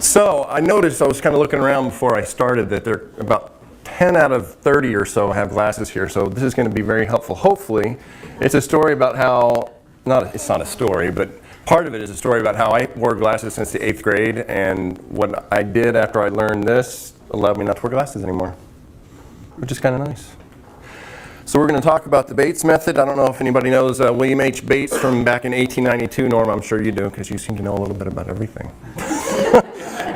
So I noticed, I was kind of looking around before I started, that there are about 10 out of 30 or so have glasses here, so this is going to be very helpful. Hopefully, it's a story about how, it's not a story, but part of it is a story about how I wore glasses since the 8th grade, and what I did after I learned this allowed me not to wear glasses anymore, which is kind of nice. So we're going to talk about the Bates method. I don't know if anybody knows William H. Bates from back in 1892. Norm, I'm sure you do, because you seem to know a little bit about everything.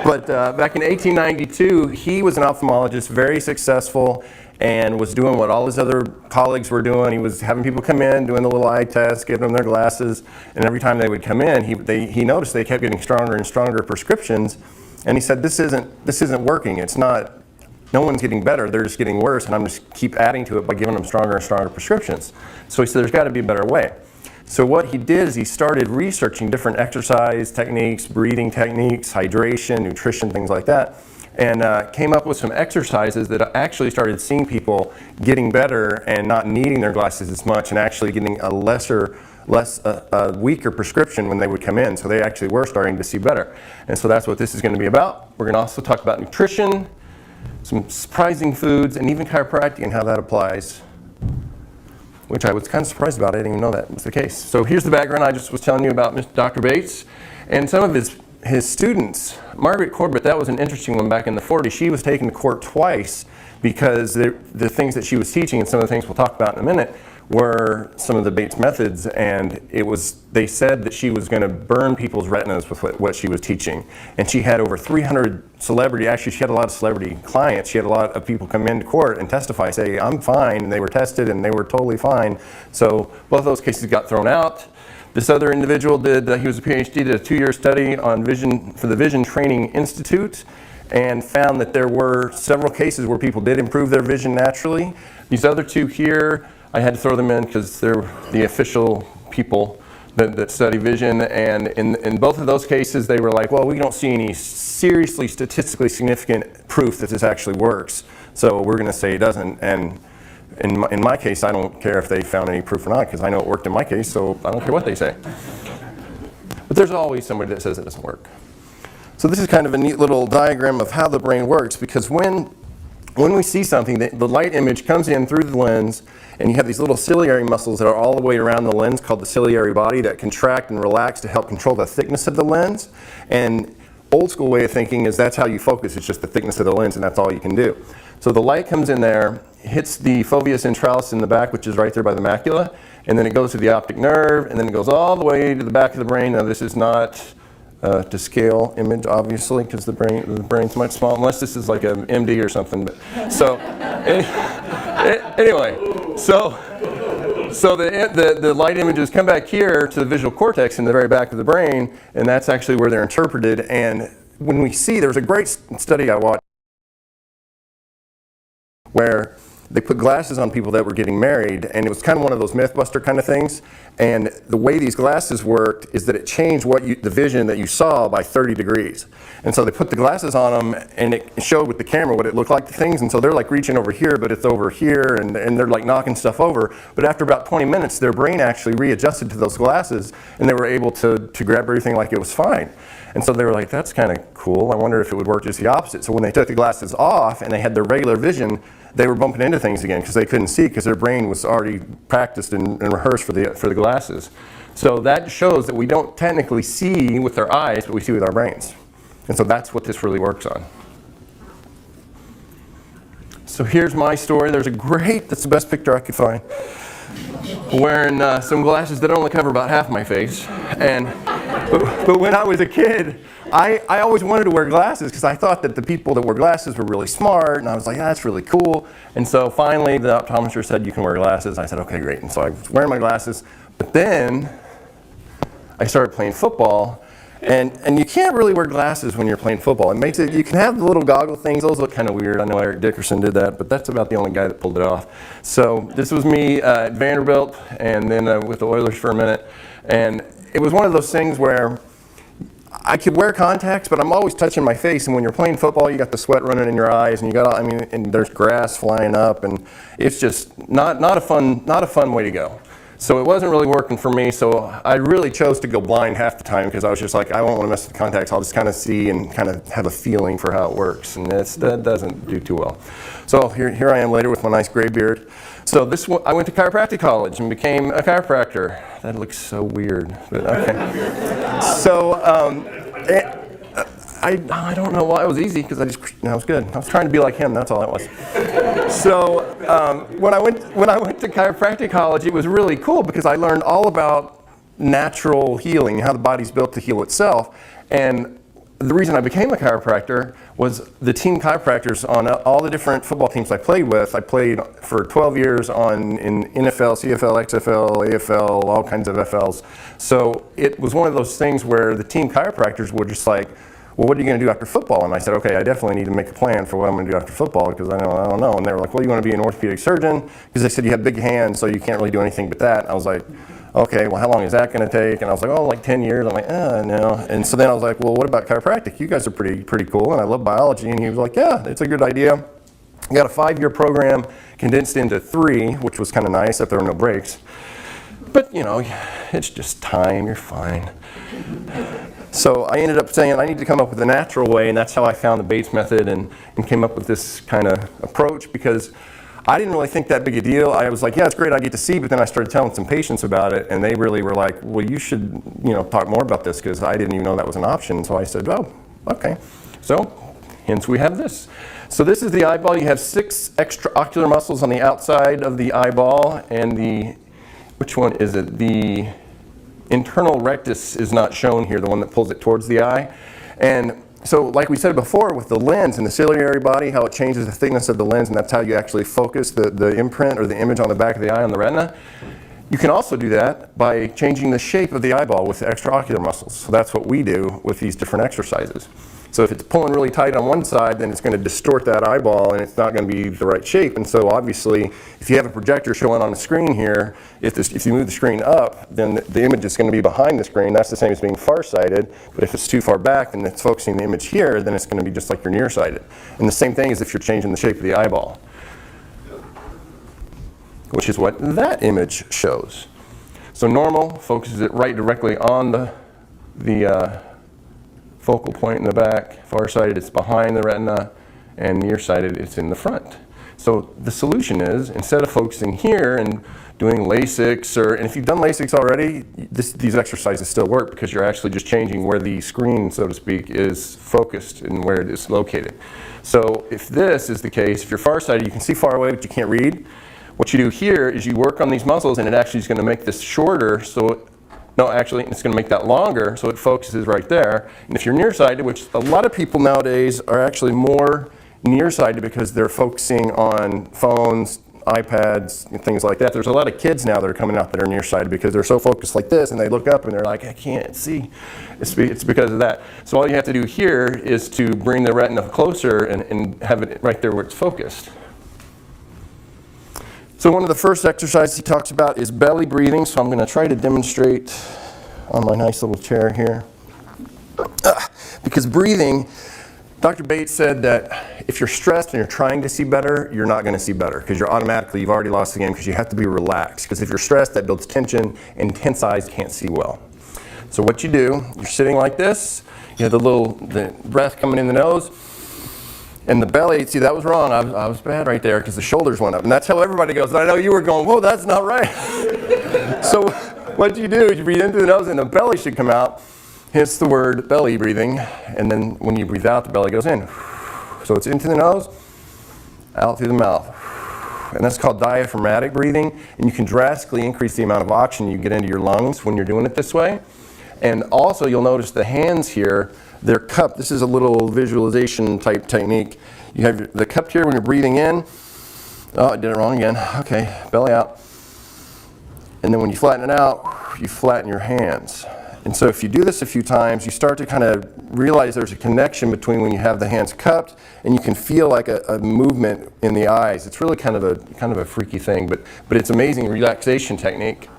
But back in 1892, he was an ophthalmologist, very successful, and was doing what all his other colleagues were doing. He was having people come in, doing the little eye test, giving them their glasses, and every time they would come in, he noticed they kept getting stronger and stronger prescriptions, and he said, this isn't working. It's not, no one's getting better, they're just getting worse, and I'm just keep adding to it by giving them stronger and stronger prescriptions. So he said, there's got to be a better way. So what he did is he started researching different exercise techniques, breathing techniques, hydration, nutrition, things like that, and came up with some exercises that actually started seeing people getting better and not needing their glasses as much, and actually getting a weaker prescription when they would come in. So they actually were starting to see better. And so that's what this is going to be about. We're going to also talk about nutrition, some surprising foods, and even chiropractic and how that applies, which I was kind of surprised about. I didn't even know that was the case. So here's the background I just was telling you about Dr. Bates and some of his students. Margaret Corbett, that was an interesting one back in the 40s. She was taken to court twice because the things that she was teaching, and some of the things we'll talk about in a minute, were some of the Bates methods, and they said that she was going to burn people's retinas with what she was teaching. And she had over 300 actually she had a lot of celebrity clients. She had a lot of people come into court and testify, say, I'm fine, and they were tested and they were totally fine. So both of those cases got thrown out. This other individual he was a PhD, did a 2-year study on vision for the Vision Training Institute, and found that there were several cases where people did improve their vision naturally. These other two here, I had to throw them in because they're the official people that study vision, and in both of those cases they were like, well, we don't see any seriously statistically significant proof that this actually works, so we're going to say it doesn't. And in my case, I don't care if they found any proof or not, because I know it worked in my case, so I don't care what they say. But there's always somebody that says it doesn't work. So this is kind of a neat little diagram of how the brain works, because when we see something, the light image comes in through the lens, and you have these little ciliary muscles that are all the way around the lens called the ciliary body that contract and relax to help control the thickness of the lens. And old school way of thinking is that's how you focus, it's just the thickness of the lens and that's all you can do. So the light comes in there, hits the fovea centralis in the back, which is right there by the macula, and then it goes to the optic nerve, and then it goes all the way to the back of the brain. Now this is not to scale image, obviously, because the brain's much smaller, unless this is like an MD or something. But, so anyway, so the light images come back here to the visual cortex in the very back of the brain, and that's actually where they're interpreted. And when we see, there was a great study I watched where they put glasses on people that were getting married, and it was kind of one of those Mythbuster kind of things. And the way these glasses worked is that it changed the vision that you saw by 30 degrees. And so they put the glasses on them, and it showed with the camera what it looked like, the things. And so they're like reaching over here, but it's over here, and they're like knocking stuff over. But after about 20 minutes, their brain actually readjusted to those glasses, and they were able to grab everything like it was fine. And so they were like, that's kind of cool. I wonder if it would work just the opposite. So when they took the glasses off and they had their regular vision, they were bumping into things again because they couldn't see, because their brain was already practiced and rehearsed for the glasses. So that shows that we don't technically see with our eyes, but we see with our brains. And so that's what this really works on. So here's my story. That's the best picture I could find. Wearing some glasses that only cover about half my face. But when I was a kid, I always wanted to wear glasses because I thought that the people that wore glasses were really smart, and I was like, yeah, that's really cool. And so finally the optometrist said, you can wear glasses. I said, okay, great. And so I was wearing my glasses, but then I started playing football, and you can't really wear glasses when you're playing football. You can have the little goggle things, those look kind of weird. I know Eric Dickerson did that, but that's about the only guy that pulled it off. So this was me at Vanderbilt, and then with the Oilers for a minute. And it was one of those things where I could wear contacts, but I'm always touching my face. And when you're playing football, you got the sweat running in your eyes, and and there's grass flying up, and it's just not a fun way to go. So it wasn't really working for me, so I really chose to go blind half the time because I was just like, I don't want to mess with the contacts. I'll just kind of see and kind of have a feeling for how it works, and that doesn't do too well. So here I am later with my nice gray beard. So I went to chiropractic college and became a chiropractor. That looks so weird, but okay. So I don't know why it was easy, because I was good. I was trying to be like him, that's all it was. So when I went to chiropractic college, it was really cool because I learned all about natural healing, how the body's built to heal itself. And the reason I became a chiropractor was the team chiropractors on all the different football teams I played with. I played for 12 years in NFL, CFL, XFL, AFL, all kinds of FLs. So it was one of those things where the team chiropractors were just like, well, what are you going to do after football? And I said, okay, I definitely need to make a plan for what I'm going to do after football, because I don't know. And they were like, well, you want to be an orthopedic surgeon? Because they said you have big hands, so you can't really do anything but that. And I was like, okay, well, how long is that going to take? And I was like, oh, like 10 years. I'm like, no. And so then I was like, well, what about chiropractic? You guys are pretty cool, and I love biology. And he was like, yeah, it's a good idea. I got a 5-year program condensed into 3, which was kind of nice if there were no breaks. But, it's just time. You're fine. So I ended up saying I need to come up with a natural way, and that's how I found the Bates method and came up with this kind of approach, because I didn't really think that big a deal. I was like, yeah, it's great, I get to see, but then I started telling some patients about it, and they really were like, well, you should talk more about this, because I didn't even know that was an option. So I said, oh, okay. So hence we have this. So this is the eyeball. You have 6 extraocular muscles on the outside of the eyeball, and which one is it? The internal rectus is not shown here, the one that pulls it towards the eye. And so like we said before with the lens and the ciliary body, how it changes the thickness of the lens, and that's how you actually focus the imprint or the image on the back of the eye on the retina. You can also do that by changing the shape of the eyeball with the extraocular muscles. So that's what we do with these different exercises. So if it's pulling really tight on one side, then it's going to distort that eyeball, and it's not going to be the right shape. And so obviously, if you have a projector showing on the screen here, if you move the screen up, then the image is going to be behind the screen. That's the same as being farsighted. But if it's too far back and it's focusing the image here, then it's going to be just like you're nearsighted. And the same thing is if you're changing the shape of the eyeball, which is what that image shows. So normal focuses it right directly on the focal point in the back. Farsighted, it's behind the retina, and nearsighted, it's in the front. So the solution is, instead of focusing here and doing LASIK, and if you've done LASIK already, these exercises still work, because you're actually just changing where the screen, so to speak, is focused and where it is located. So if this is the case, if you're farsighted, you can see far away, but you can't read. What you do here is you work on these muscles, and it actually is going to make this shorter, no, actually, it's going to make that longer, so it focuses right there. And if you're nearsighted, which a lot of people nowadays are actually more nearsighted because they're focusing on phones, iPads, and things like that. There's a lot of kids now that are coming out that are nearsighted because they're so focused like this, and they look up and they're like, I can't see. It's because of that. So all you have to do here is to bring the retina closer and have it right there where it's focused. So one of the first exercises he talks about is belly breathing. So I'm going to try to demonstrate on my nice little chair here. Because breathing, Dr. Bates said that if you're stressed and you're trying to see better, you're not going to see better, because you've already lost the game, because you have to be relaxed. Because if you're stressed, that builds tension, and tense eyes can't see well. So what you do, you're sitting like this, you have the breath coming in the nose, and the belly, see, that was wrong. I was bad right there, because the shoulders went up. And that's how everybody goes. And I know you were going, whoa, that's not right. So what you do is you breathe in through the nose, and the belly should come out. Hence the word belly breathing. And then when you breathe out, the belly goes in. So it's into the nose, out through the mouth. And that's called diaphragmatic breathing. And you can drastically increase the amount of oxygen you get into your lungs when you're doing it this way. And also, you'll notice the hands here, they're cupped. This is a little visualization type technique. You have the cupped here when you're breathing in. Oh, I did it wrong again. Okay, belly out. And then when you flatten it out, you flatten your hands. And so if you do this a few times, you start to kind of realize there's a connection between when you have the hands cupped, and you can feel like a movement in the eyes. It's really kind of a freaky thing, but it's amazing relaxation technique.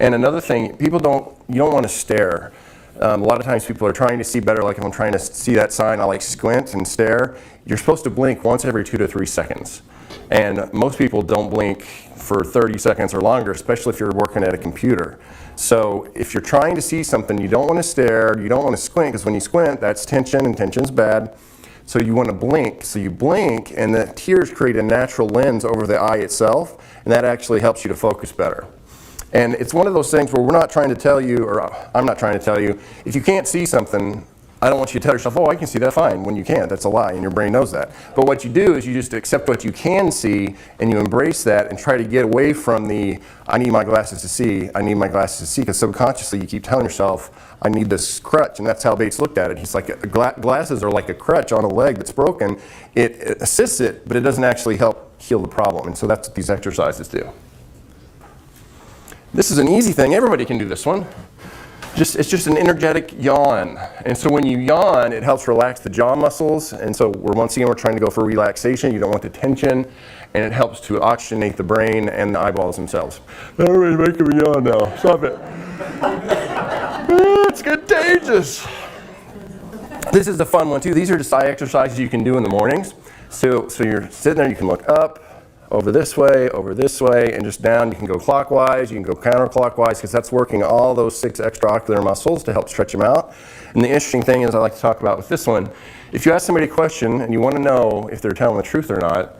And another thing, you don't want to stare. A lot of times people are trying to see better, like if I'm trying to see that sign, I like squint and stare. You're supposed to blink once every 2 to 3 seconds. And most people don't blink for 30 seconds or longer, especially if you're working at a computer. So if you're trying to see something, you don't want to stare, you don't want to squint, because when you squint, that's tension, and tension's bad. So you want to blink. So you blink, and the tears create a natural lens over the eye itself, and that actually helps you to focus better. And it's one of those things where we're not trying to tell you, or I'm not trying to tell you, if you can't see something, I don't want you to tell yourself, oh, I can see that fine, when you can't. That's a lie, and your brain knows that. But what you do is you just accept what you can see, and you embrace that, and try to get away from the, I need my glasses to see, I need my glasses to see, because subconsciously you keep telling yourself, I need this crutch, and that's how Bates looked at it. He's like, glasses are like a crutch on a leg that's broken. It assists it, but it doesn't actually help heal the problem, and so that's what these exercises do. This is an easy thing. Everybody can do this one. It's just an energetic yawn. And so when you yawn, it helps relax the jaw muscles. And so once again, we're trying to go for relaxation. You don't want the tension. And it helps to oxygenate the brain and the eyeballs themselves. Everybody's making me yawn now. Stop it. It's contagious. This is the fun one too. These are just eye exercises you can do in the mornings. So you're sitting there, you can look up, over this way, and just down. You can go clockwise, you can go counterclockwise, because that's working all those 6 extraocular muscles to help stretch them out. And the interesting thing is, I like to talk about with this one, if you ask somebody a question and you want to know if they're telling the truth or not,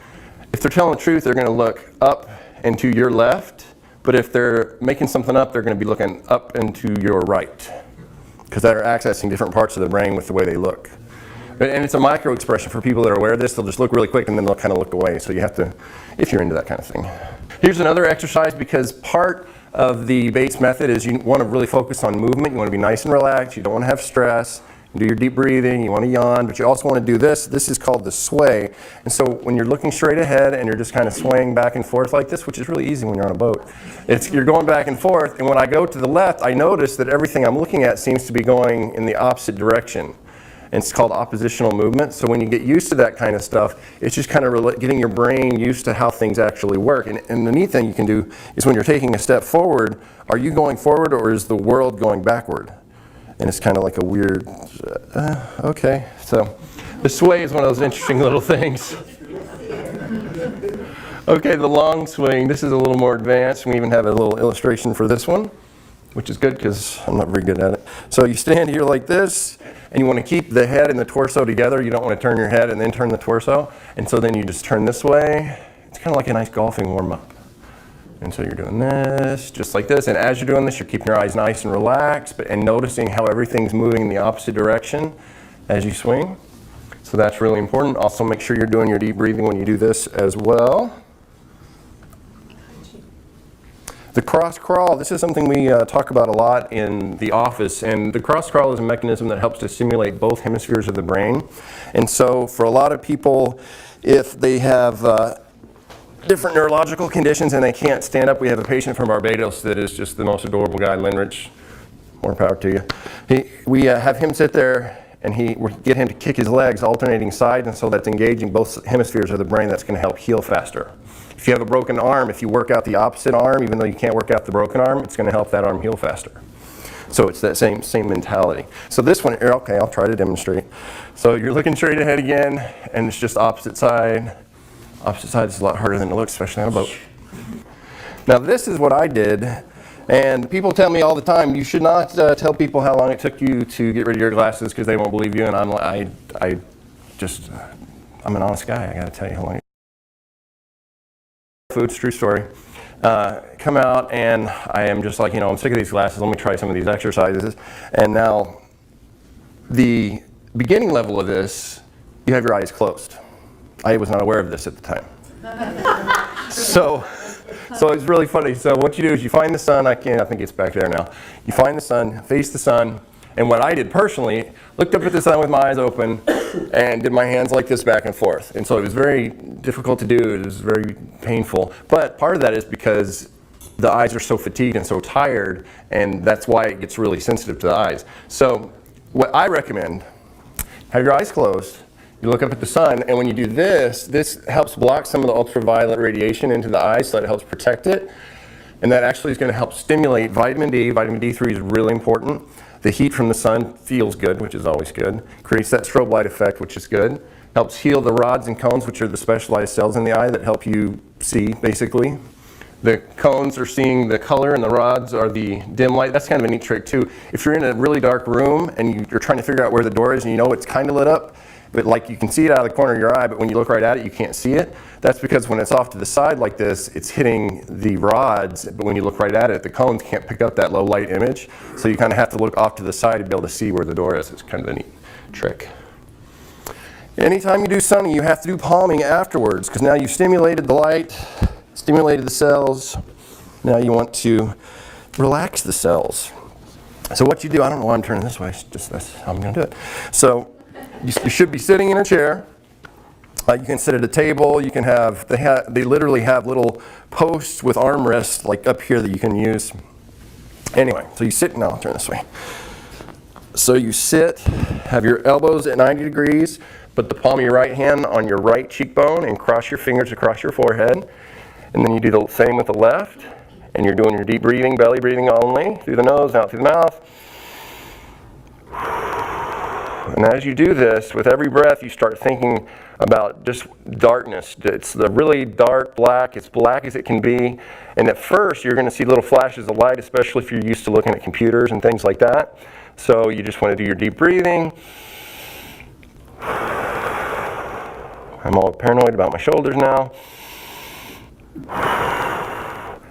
if they're telling the truth, they're going to look up and to your left, but if they're making something up, they're going to be looking up and to your right, because they're accessing different parts of the brain with the way they look. And it's a micro expression for people that are aware of this. They'll just look really quick and then they'll kind of look away. So you have to, if you're into that kind of thing. Here's another exercise, because part of the Bates method is you want to really focus on movement. You want to be nice and relaxed. You don't want to have stress. You do your deep breathing. You want to yawn, but you also want to do this. This is called the sway. And so when you're looking straight ahead and you're just kind of swaying back and forth like this, which is really easy when you're on a boat, you're going back and forth. And when I go to the left, I notice that everything I'm looking at seems to be going in the opposite direction. And it's called oppositional movement. So when you get used to that kind of stuff, it's just kind of getting your brain used to how things actually work. And the neat thing you can do is when you're taking a step forward, are you going forward or is the world going backward? And it's kind of like a weird, okay. So the sway is one of those interesting little things. Okay, the long swing. This is a little more advanced. We even have a little illustration for this one, which is good because I'm not very good at it. So you stand here like this, and you want to keep the head and the torso together. You don't want to turn your head and then turn the torso. And so then you just turn this way. It's kind of like a nice golfing warm-up. And so you're doing this, just like this. And as you're doing this, you're keeping your eyes nice and relaxed, and noticing how everything's moving in the opposite direction as you swing. So that's really important. Also make sure you're doing your deep breathing when you do this as well. The cross crawl, this is something we talk about a lot in the office, and the cross crawl is a mechanism that helps to stimulate both hemispheres of the brain. And so for a lot of people, if they have different neurological conditions and they can't stand up, we have a patient from Barbados that is just the most adorable guy, Lynn Rich, more power to you. We have him sit there, and we get him to kick his legs alternating sides, and so that's engaging both hemispheres of the brain. That's going to help heal faster. If you have a broken arm, if you work out the opposite arm, even though you can't work out the broken arm, it's going to help that arm heal faster. So it's that same mentality. So this one, okay, I'll try to demonstrate. So you're looking straight ahead again, and it's just opposite side. Opposite side is a lot harder than it looks, especially on a boat. Now this is what I did, and people tell me all the time, you should not tell people how long it took you to get rid of your glasses because they won't believe you, and I'm like, I'm an honest guy, I gotta tell you how long it Food's true story. Come out and I am just like, I'm sick of these glasses, let me try some of these exercises. And now, the beginning level of this, you have your eyes closed. I was not aware of this at the time. So it's really funny. So what you do is you find the sun, I think it's back there now. You find the sun, face the sun, and what I did personally, looked up at the sun with my eyes open and did my hands like this back and forth. And so it was very difficult to do, it was very painful. But part of that is because the eyes are so fatigued and so tired, and that's why it gets really sensitive to the eyes. So what I recommend, have your eyes closed, you look up at the sun, and when you do this helps block some of the ultraviolet radiation into the eyes, so that it helps protect it. And that actually is going to help stimulate vitamin D. Vitamin D3 is really important. The heat from the sun feels good, which is always good. Creates that strobe light effect, which is good. Helps heal the rods and cones, which are the specialized cells in the eye that help you see, basically. The cones are seeing the color and the rods are the dim light. That's kind of a neat trick too. If you're in a really dark room and you're trying to figure out where the door is and you know it's kind of lit up, but like you can see it out of the corner of your eye, but when you look right at it, you can't see it. That's because when it's off to the side like this, it's hitting the rods, but when you look right at it, the cones can't pick up that low light image. So you kind of have to look off to the side to be able to see where the door is. It's kind of a neat trick. Anytime you do sunning, you have to do palming afterwards, because now you've stimulated the light, stimulated the cells. Now you want to relax the cells. So what you do, I don't know why I'm turning this way, it's just that's how I'm going to do it. So you should be sitting in a chair. You can sit at a table. You can have, they literally have little posts with armrests like up here that you can use. Anyway, so you sit, now I'll turn this way. So you sit, have your elbows at 90 degrees, put the palm of your right hand on your right cheekbone and cross your fingers across your forehead. And then you do the same with the left. And you're doing your deep breathing, belly breathing only, through the nose, out through the mouth. And as you do this, with every breath, you start thinking about just darkness. It's the really dark black, it's black as it can be. And at first, you're going to see little flashes of light, especially if you're used to looking at computers and things like that. So you just want to do your deep breathing. I'm all paranoid about my shoulders now.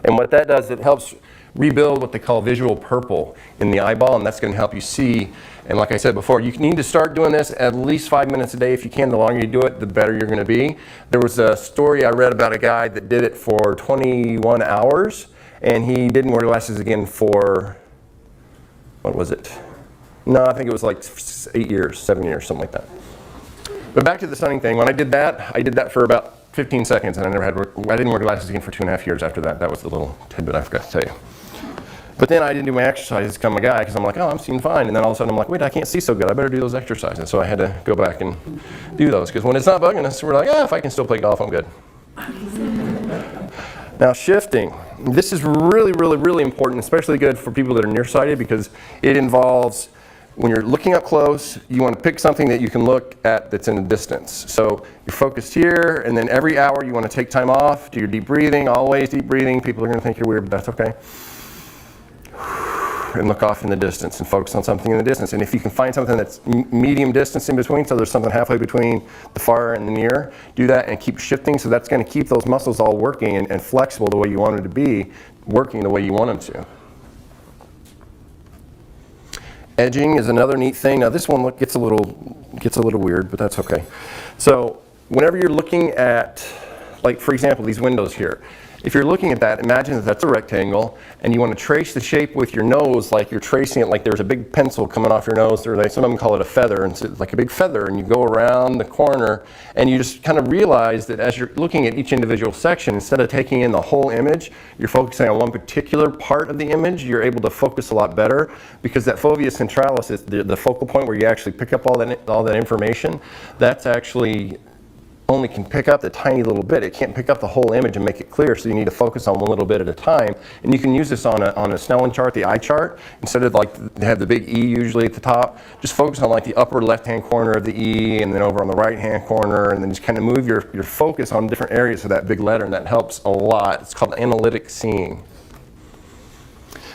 And what that does, it helps rebuild what they call visual purple in the eyeball, and that's going to help you see. And like I said before, you need to start doing this at least 5 minutes a day if you can. The longer you do it, the better you're going to be. There was a story I read about a guy that did it for 21 hours, and he didn't wear glasses again for, what was it? No, I think it was like 7 years, something like that. But back to the sunning thing, when I did that for about 15 seconds, and I didn't wear glasses again for 2.5 years after that. That was the little tidbit I forgot to tell you. But then I didn't do my exercises to become a guy, because I'm like, oh, I'm seeing fine. And then all of a sudden I'm like, wait, I can't see so good. I better do those exercises. So I had to go back and do those, because when it's not bugging us, we're like, if I can still play golf, I'm good. Now shifting. This is really, really, really important, especially good for people that are nearsighted, because it involves, when you're looking up close, you want to pick something that you can look at that's in the distance. So you're focused here, and then every hour you want to take time off, do your deep breathing, always deep breathing. People are going to think you're weird, but that's okay. And look off in the distance and focus on something in the distance. And if you can find something that's medium distance in between, so there's something halfway between the far and the near, do that and keep shifting. So that's going to keep those muscles all working and flexible the way you want them to be, working the way you want them to. Edging is another neat thing. Now this one gets a little weird, but that's okay. So whenever you're looking at, like for example, these windows here, if you're looking at that, imagine that that's a rectangle, and you want to trace the shape with your nose like you're tracing it like there's a big pencil coming off your nose, or some of them call it a feather, and it's like a big feather, and you go around the corner, and you just kind of realize that as you're looking at each individual section, instead of taking in the whole image, you're focusing on one particular part of the image. You're able to focus a lot better, because that fovea centralis is the focal point where you actually pick up all that information. That's actually only can pick up the tiny little bit. It can't pick up the whole image and make it clear, so you need to focus on one little bit at a time. And you can use this on a Snellen chart, the eye chart. Instead of like, they have the big E usually at the top, just focus on like the upper left-hand corner of the E, and then over on the right-hand corner, and then just kind of move your focus on different areas of that big letter, and that helps a lot. It's called analytic seeing.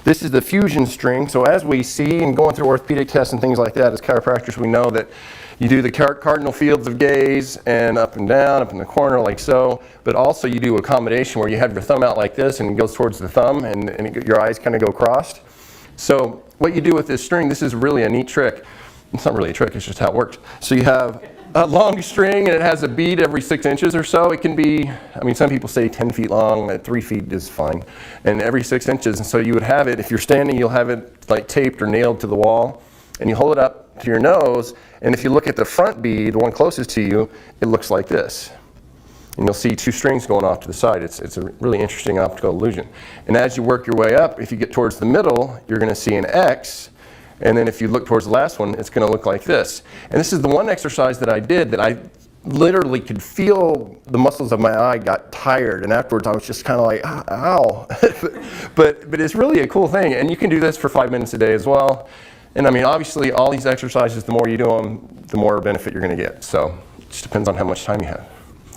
This is the fusion string. So as we see, and going through orthopedic tests and things like that, as chiropractors, we know that you do the cardinal fields of gaze, and up and down, up in the corner like so, but also you do accommodation where you have your thumb out like this and it goes towards the thumb, and your eyes kind of go crossed. So what you do with this string, this is really a neat trick. It's not really a trick, it's just how it works. So you have a long string, and it has a bead every 6 inches or so. It can be, I mean, some people say 10 feet long, at 3 feet is fine, and every 6 inches. And so you would have it, if you're standing, you'll have it like taped or nailed to the wall, and you hold it up to your nose, and if you look at the front bead, the one closest to you, it looks like this. And you'll see 2 strings going off to the side. It's a really interesting optical illusion. And as you work your way up, if you get towards the middle, you're going to see an X. And then if you look towards the last one, it's going to look like this. And this is the one exercise that I did that I literally could feel the muscles of my eye got tired. And afterwards, I was just kind of like, ow. but it's really a cool thing. And you can do this for 5 minutes a day as well. And I mean, obviously, all these exercises, the more you do them, the more benefit you're going to get. So just depends on how much time you have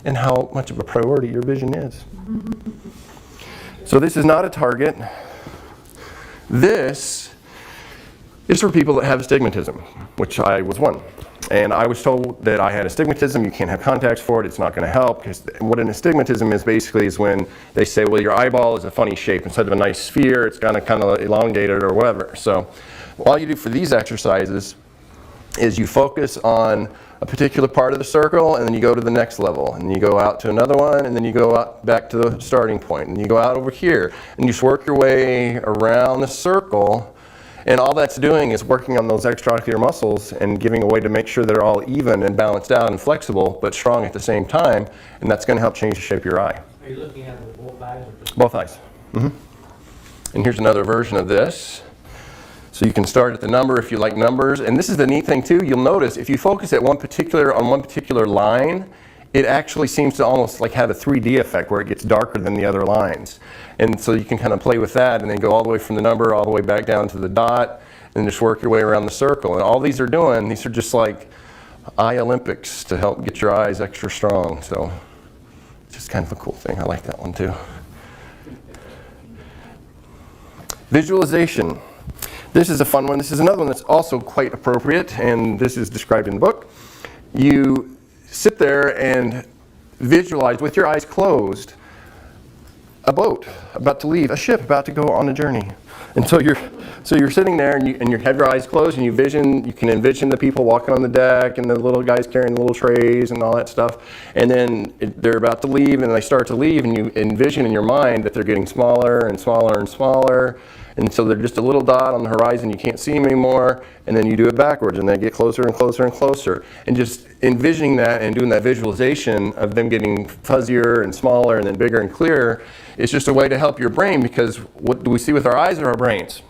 and how much of a priority your vision is. So this is not a target. This is for people that have astigmatism, which I was one. And I was told that I had astigmatism, you can't have contacts for it, it's not going to help. Because what an astigmatism is basically is when they say, well, your eyeball is a funny shape. Instead of a nice sphere, it's kind of elongated or whatever. So all you do for these exercises is you focus on a particular part of the circle, and then you go to the next level, and you go out to another one, and then you go out back to the starting point, and you go out over here, and you just work your way around the circle. And all that's doing is working on those extraocular muscles and giving a way to make sure they're all even and balanced out and flexible, but strong at the same time. And that's going to help change the shape of your eye. Are you looking at it with both eyes? Or just both eyes. And here's another version of this. So you can start at the number if you like numbers. And this is the neat thing too. You'll notice if you focus at one particular line, it actually seems to almost like have a 3D effect where it gets darker than the other lines. And so you can kind of play with that and then go all the way from the number all the way back down to the dot and just work your way around the circle. And all these are doing, these are just like eye Olympics to help get your eyes extra strong. So it's just kind of a cool thing. I like that one too. Visualization. This is a fun one. This is another one that's also quite appropriate, and this is described in the book. You sit there and visualize with your eyes closed a boat about to leave, a ship about to go on a journey. And so you're sitting there and you have your eyes closed and you can envision the people walking on the deck and the little guys carrying the little trays and all that stuff. And then they're about to leave and they start to leave and you envision in your mind that they're getting smaller and smaller and smaller. And so they're just a little dot on the horizon, you can't see them anymore, and then you do it backwards, and they get closer and closer and closer. And just envisioning that and doing that visualization of them getting fuzzier and smaller and then bigger and clearer is just a way to help your brain, because what do we see with our eyes or our brains?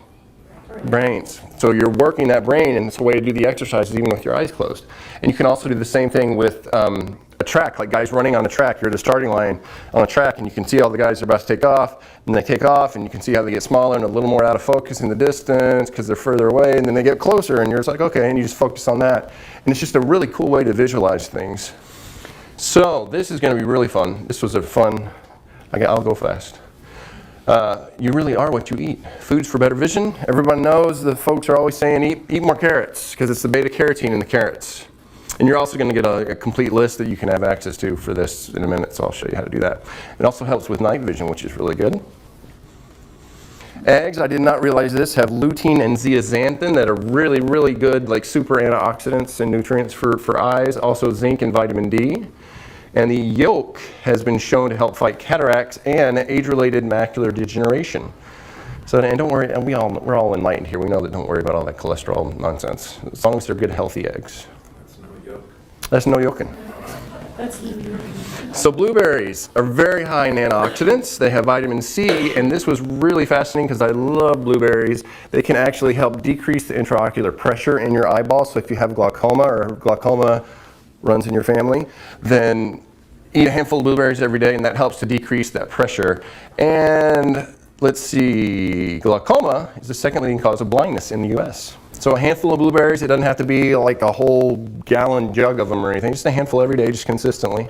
Brains. So you're working that brain, and it's a way to do the exercises even with your eyes closed. And you can also do the same thing with a track, like guys running on a track. You're at the starting line on a track, and you can see all the guys are about to take off, and they take off, and you can see how they get smaller and a little more out of focus in the distance because they're further away, and then they get closer, and you're just like, okay, and you just focus on that. And it's just a really cool way to visualize things. So this is going to be really fun. This was a fun, I'll go fast. You really are what you eat. Foods for better vision. Everyone knows the folks are always saying eat more carrots because it's the beta carotene in the carrots. And you're also going to get a complete list that you can have access to for this in a minute, so I'll show you how to do that. It also helps with night vision, which is really good. Eggs, I did not realize this, have lutein and zeaxanthin that are really, really good, like super antioxidants and nutrients for eyes. Also zinc and vitamin D. And the yolk has been shown to help fight cataracts and age-related macular degeneration. So, and don't worry, and we're all enlightened here. We know that don't worry about all that cholesterol nonsense, as long as they're good, healthy eggs. That's no yolking. So blueberries are very high in antioxidants. They have vitamin C, and this was really fascinating because I love blueberries. They can actually help decrease the intraocular pressure in your eyeball. So if you have glaucoma or glaucoma runs in your family, then eat a handful of blueberries every day, and that helps to decrease that pressure. And let's see, glaucoma is the second leading cause of blindness in the U.S. So a handful of blueberries, it doesn't have to be like a whole gallon jug of them or anything, just a handful every day, just consistently.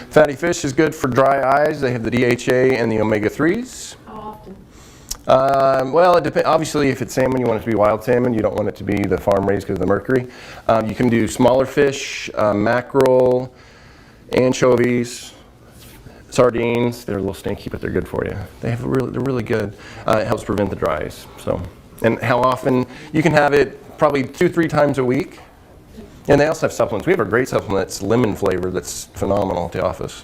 Fatty fish is good for dry eyes. They have the DHA and the omega-3s. How often? Well, it depends. Obviously, if it's salmon, you want it to be wild salmon. You don't want it to be the farm raised because of the mercury. You can do smaller fish, mackerel, anchovies, sardines. They're a little stinky, but they're good for you. They're really good. It helps prevent the dry eyes. So, and how often? You can have it probably 2-3 times a week. And they also have supplements. We have a great supplement that's lemon flavored that's phenomenal at the office.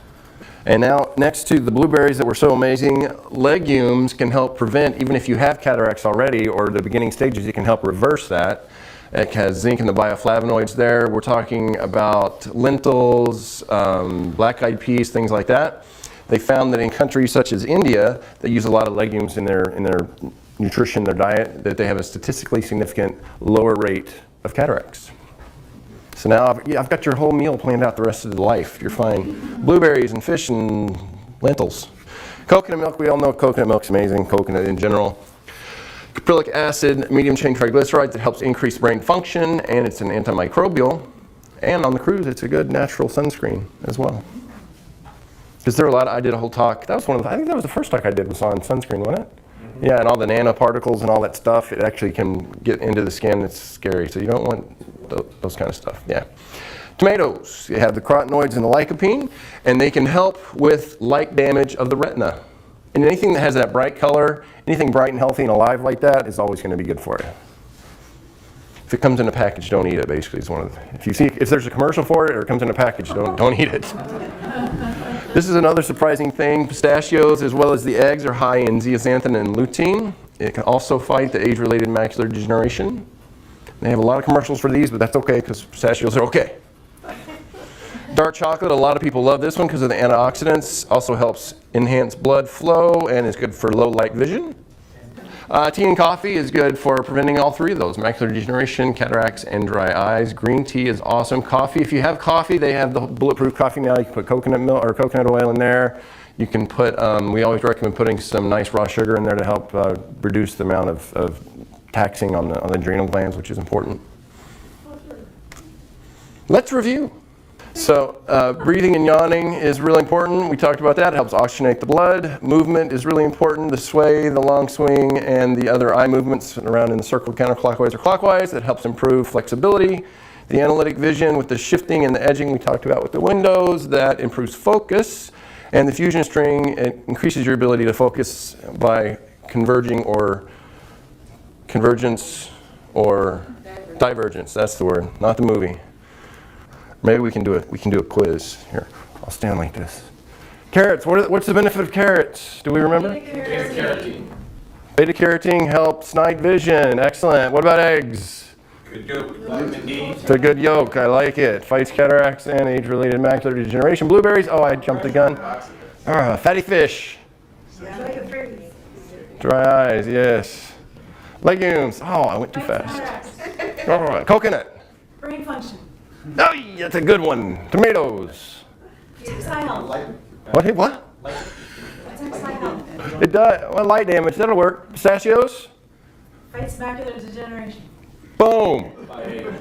And now, next to the blueberries that were so amazing, legumes can help prevent, even if you have cataracts already or the beginning stages, it can help reverse that. It has zinc and the bioflavonoids there. We're talking about lentils, black-eyed peas, things like that. They found that in countries such as India, that use a lot of legumes in their nutrition, their diet, that they have a statistically significant lower rate of cataracts. So now I've got your whole meal planned out the rest of the life. You're fine. Blueberries and fish and lentils. Coconut milk, we all know coconut milk's amazing, coconut in general. Caprylic acid, medium chain triglycerides that helps increase brain function, and it's an antimicrobial. And on the cruise, it's a good natural sunscreen as well. Because there are a lot, I did a whole talk, that was I think that was the first talk I did was on sunscreen, wasn't it? Yeah, and all the nanoparticles and all that stuff, it actually can get into the skin. It's scary, so you don't want those kind of stuff. Yeah. Tomatoes, you have the carotenoids and the lycopene, and they can help with light damage of the retina. And anything that has that bright color, anything bright and healthy and alive like that is always going to be good for you. If it comes in a package, don't eat it, basically. Is one of the, if there's a commercial for it or it comes in a package, don't eat it. This is another surprising thing. Pistachios, as well as the eggs, are high in zeaxanthin and lutein. It can also fight the age-related macular degeneration. They have a lot of commercials for these, but that's okay because pistachios are okay. Dark chocolate, a lot of people love this one because of the antioxidants. Also helps enhance blood flow and is good for low light vision. Tea and coffee is good for preventing all three of those: macular degeneration, cataracts, and dry eyes. Green tea is awesome. Coffee, if you have coffee, they have the bulletproof coffee now. You can put coconut milk or coconut oil in there. You can put, we always recommend putting some nice raw sugar in there to help reduce the amount of taxing on the adrenal glands, which is important. Let's review. So breathing and yawning is really important. We talked about that. It helps oxygenate the blood. Movement is really important. The sway, the long swing, and the other eye movements around in the circle counterclockwise or clockwise. That helps improve flexibility. The analytic vision with the shifting and the edging we talked about with the windows, that improves focus. And the fusion string, it increases your ability to focus by converging or convergence or divergence. That's the word, not the movie. Maybe we can do it. We can do a quiz here. I'll stand like this. Carrots. What's the benefit of carrots? Do we remember? Beta carotene. Beta carotene helps night vision. Excellent. What about eggs? Good yolk. Vitamin D. It's a good yolk. I like it. Fights cataracts and age-related macular degeneration. Blueberries. Oh, I jumped the gun. Fatty fish. Dry eyes. Yes. Legumes. Oh, I went too fast. Coconut. Brain function. Oh, that's a good one. Tomatoes. Sex eye health. What? Sex eye health. It does. Well, light damage. That'll work. Pistachios. Fights macular degeneration. Boom.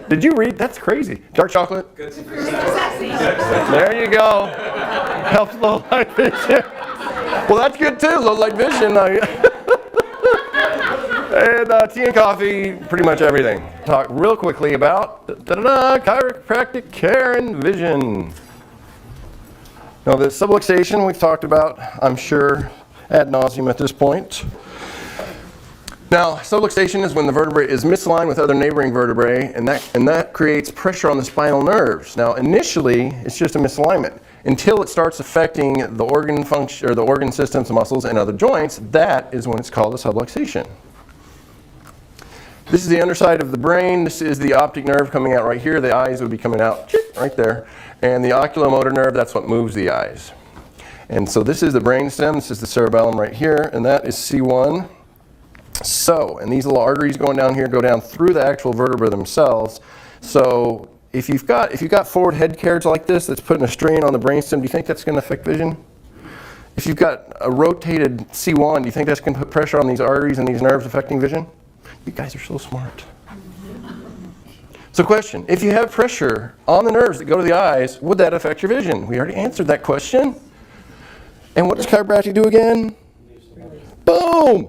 Did you read? That's crazy. Dark chocolate. Sexy. There you go. Helps low light vision. Well, that's good too. Low light vision. And tea and coffee, pretty much everything. Talk real quickly about chiropractic care and vision. Now, the subluxation we've talked about, I'm sure, ad nauseum at this point. Now, subluxation is when the vertebrae is misaligned with other neighboring vertebrae, and that creates pressure on the spinal nerves. Now, initially, it's just a misalignment. Until it starts affecting the organ function or the organ systems, muscles, and other joints, that is when it's called a subluxation. This is the underside of the brain. This is the optic nerve coming out right here. The eyes would be coming out right there. And the oculomotor nerve, that's what moves the eyes. And so this is the brainstem. This is the cerebellum right here, and that is C1. So, and these little arteries going down here go down through the actual vertebrae themselves. So if you've got forward head carriage like this that's putting a strain on the brainstem, do you think that's going to affect vision? If you've got a rotated C1, do you think that's going to put pressure on these arteries and these nerves affecting vision? You guys are so smart. So question, if you have pressure on the nerves that go to the eyes, would that affect your vision? We already answered that question. And what does chiropractic do again? Boom!